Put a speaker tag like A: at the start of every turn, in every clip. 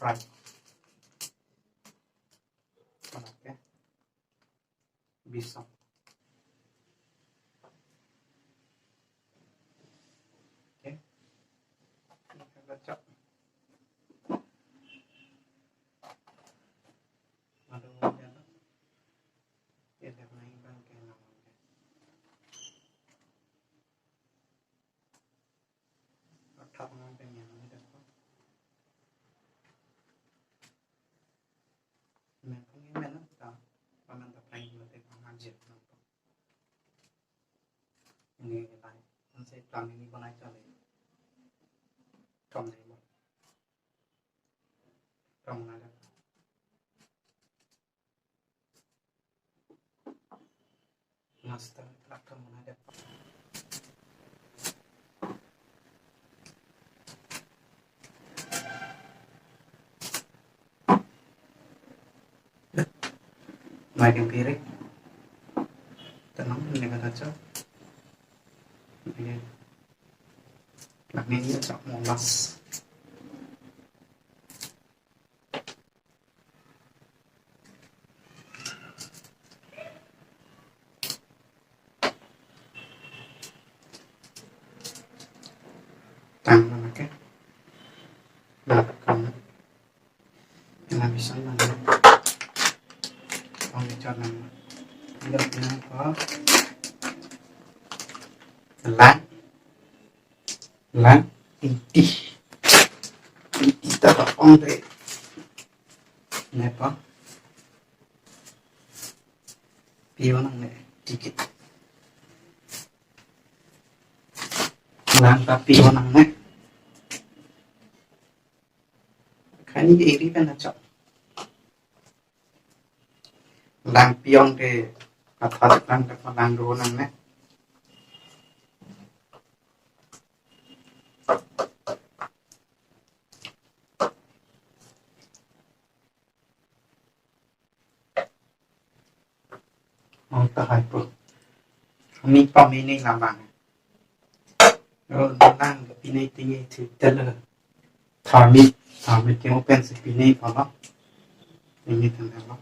A: fry. Oke. Bisa. Oke. Kita baca. Aduh, ya dah main bang kayak namanya. Otak namanya yang ini dah. Memang tak paman tak paling lebih pengajar nampak. Ini lain. Saya plan ini बनाई चले. Tom này một. Tom này đó. Master platform này đó. Mai yang piring. Tenang ini kata cok. Ini. Ini dia cok molas. Tangan oke. Belakang. Yang bisa mana? Oh, bicara nama. Tidak kenapa. Lan inti tak on deh. Kenapa? Pion nih dikit. Lan tapi pion nih. Kayaknya iri kan acak. Lang pion deh. Kata lang dapat lang doang nih. Mau tak hyper. Ini pom ini lambang. Rồi lang cái pin này thì tên là thảm mít cái open sẽ pin này vào đó. Ini thằng nào đó.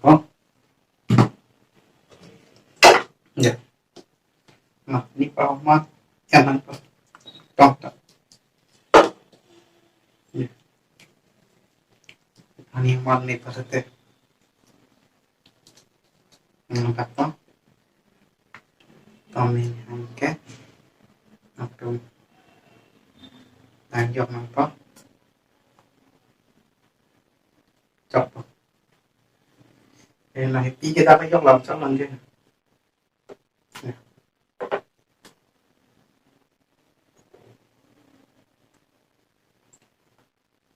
A: Có. Dạ. Mặt ní bao mắt em ăn có. Trong đó. Ani mal nih pasete. Ngangkat po. Tomin angke. Atum. Lanjut nampo. Chọc po. Đây là tí cái ta phải dốc lòng cho mình chứ.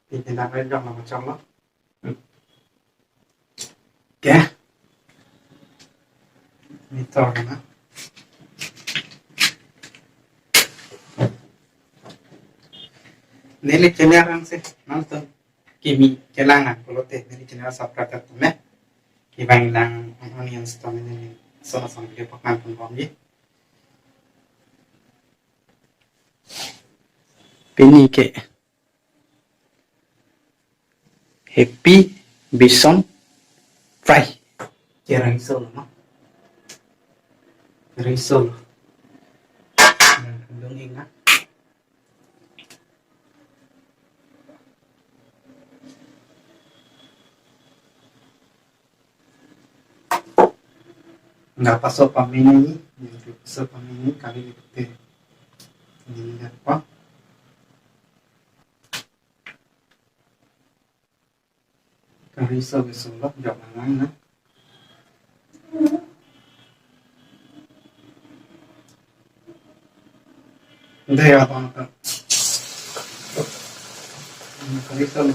A: Thì người ta phải dốc lòng trong đó. Oke. Ini torna. Nili cenderang sih nonton. Kimi kelangan kalau teh nili cenderang subscribe tuh Kibang lang onion storm ini sono sampai pakan pun kami. Pini ke happy bison fry. Kira isul, no? Kira isul. Dongeng, na? Nggak pasok pamini, pasok pamini kali itu ini apa? Kali isul jangan na. Hindi apa nata. Kali isul.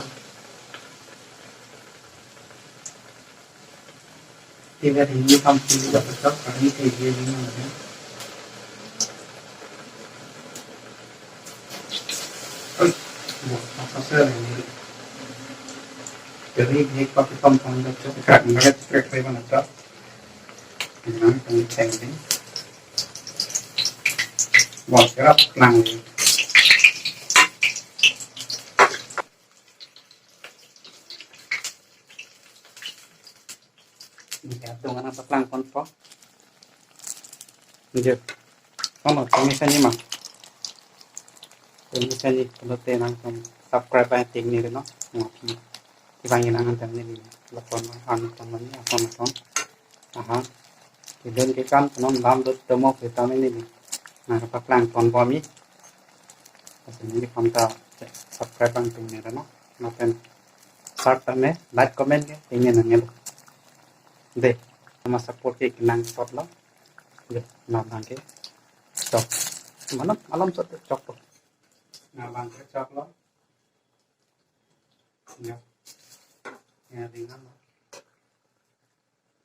A: Tiba ini kampung juga pecah karena ini kayak gini namanya. Apa sih ini? Jadi ini pakai kampung pecah karena mereka trek mana tak? Ini kami cengeng. Wah, kerap lang eh. Ito nga nang lang kon po. Hindi. Ano, kami mah. Kami kalau tenang kan subscribe ay ting ni no. Ngapi. Ibangin ang antam ni lapon ang taman ni akon. Aha. Kiden ke kan non dam dot temo vitamin ni. Nah, kaplang kon bomi. Kasi ni pamta subscribe ang ting ni no. Ngapen start में like comment के tingin ang ngelo. De, sama support ke kinang spot lo. De, nabang ke. Chok. Malam sot chok po. Nabang ke chok lo. Ya. Ya dengan lo.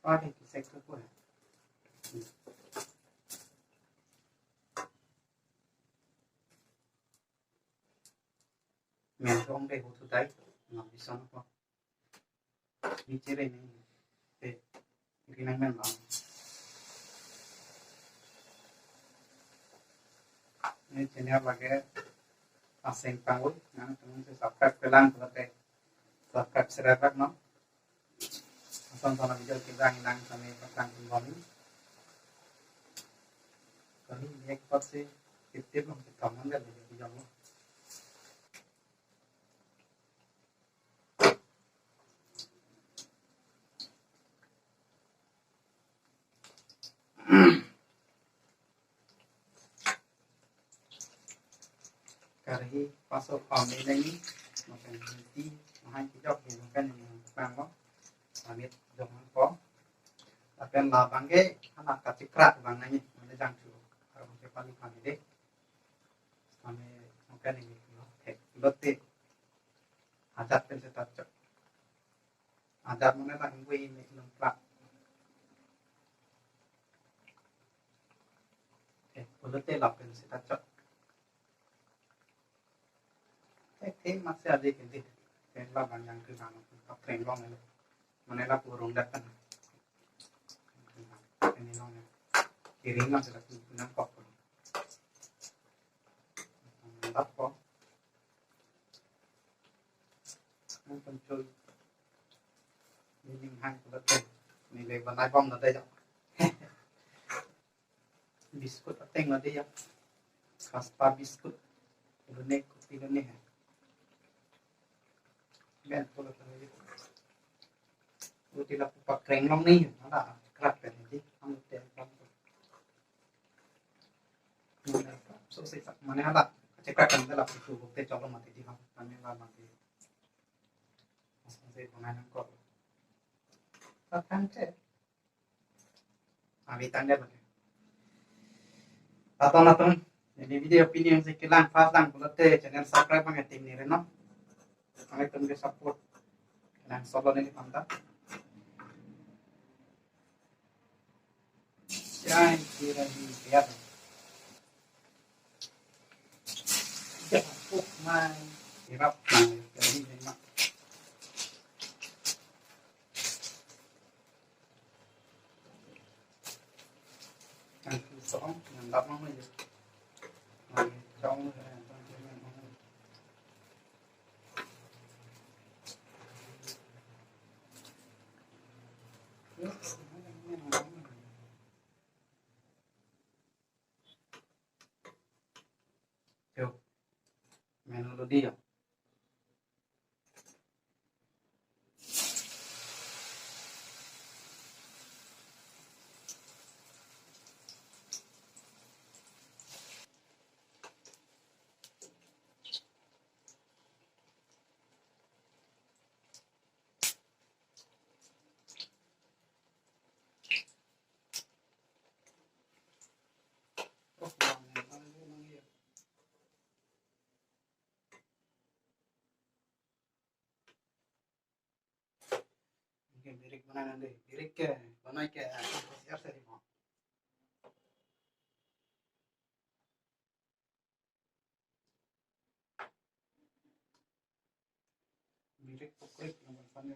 A: Pagi ki sektor po hai. मैं तो हम देखो तो दाई ना bisa apa bicara ini rinang men lah ini channel lagi asing pangul yang teman saya subscribe pelan berarti subscribe seraprak no tonton video kita hilang sampai petang kembali kali ini ekspor sih tip-tip belum kita mengambil video lo Kari pasok kami ini makan nanti makan kijok ni makan yang bang lo amit jangan ko tapi lah bangke anak kacikrat bang nanya mana jang tu kalau kita paling kami deh kami makan ini lo lote adat pen setat cok adat mana tak gue ini lengkap lote lah pen setat cok thế masih ada gitu kan lah banyak ke sana tak tren long ini mana lah burung datang ini long kiri lah sudah punya kok mantap kok yang pencul ini hang betul nilai bandai bom nanti ya biskut ateng nanti ya kaspa biskut ini kopi ini ben kalau tadi itu tidak pakai long nih ada kerat kan jadi kamu tidak so saya mana ada cekat kan dalam itu bukti coba mati di ham kami lah mati saya pengen kok kan cek abi tanda bagi atau jadi video opinion sekilan pas lang bulat channel subscribe banget tim ni reno kami tunggu support dan solo ini mantap jangan kira di lihat jatuh main kirap main jadi lima yang kusong yang tak mau aja trong menu dia lirik mana nanti lirik ke mana ke siap saya mau lirik pokok nomor sana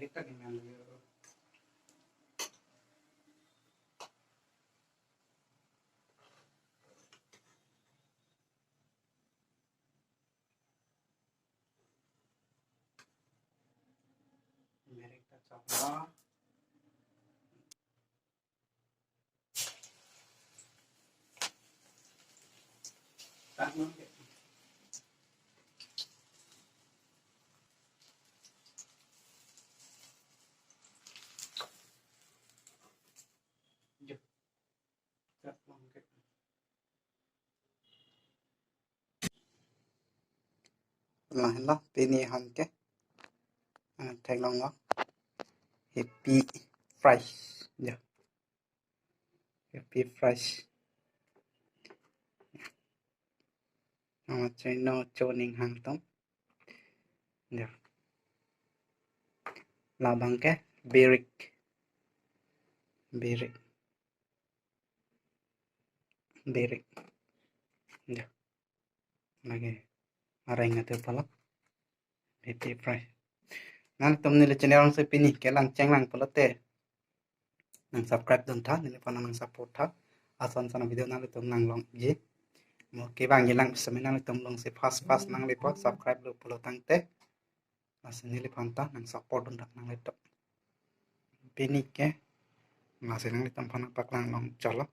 A: Mereka dengan mereka coba tak mungkin. Tak mungkin. Lah pilihan ke tag long đó happy fresh ya happy fresh channel choning hàng tông ya là bằng cái beric beric beric ya lagi arah ingat apa happy fresh nan tom nila channel lang sa pini kelang cheng lang palote nang subscribe don tha nila pa nang support tha asan sana video nang tom nang long ye mo ke bang yelang sa nang tom long se fast nang le pa subscribe lo polo tang te asan nila panta nang support don tha nang le top pini ke masih nang tom pa nang pak lang long cholo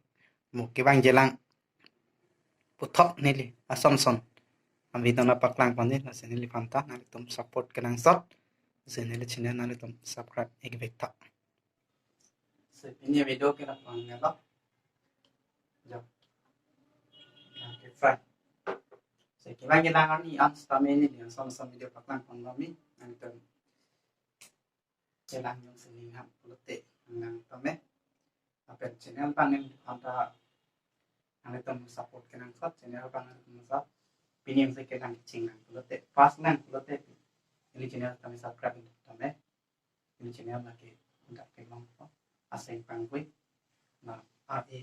A: mo ke bang yelang puthok nili asomson ang video na pak lang pa nila asan nila panta nang tom support ke nang sot channel channel nang tom subscribe ek bekta ini video ke lapang ngelak jap ke fry saya kira kelangan ni ang stame ni yang sama video paklang pang kami ang tom kelang yung seningham pulote ang tome apel channel pangin anta ang tom support ke nang sat channel pangin sat pinim se kelang ching nang pulote fast nang pulote ini channel kami subscribe tome ini channel lagi untuk kelang asing pangui na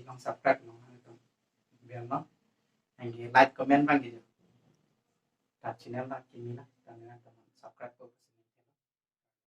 A: long subscribe long itu biar no yang like comment bang gitu tak channel lah kimi lah dan subscribe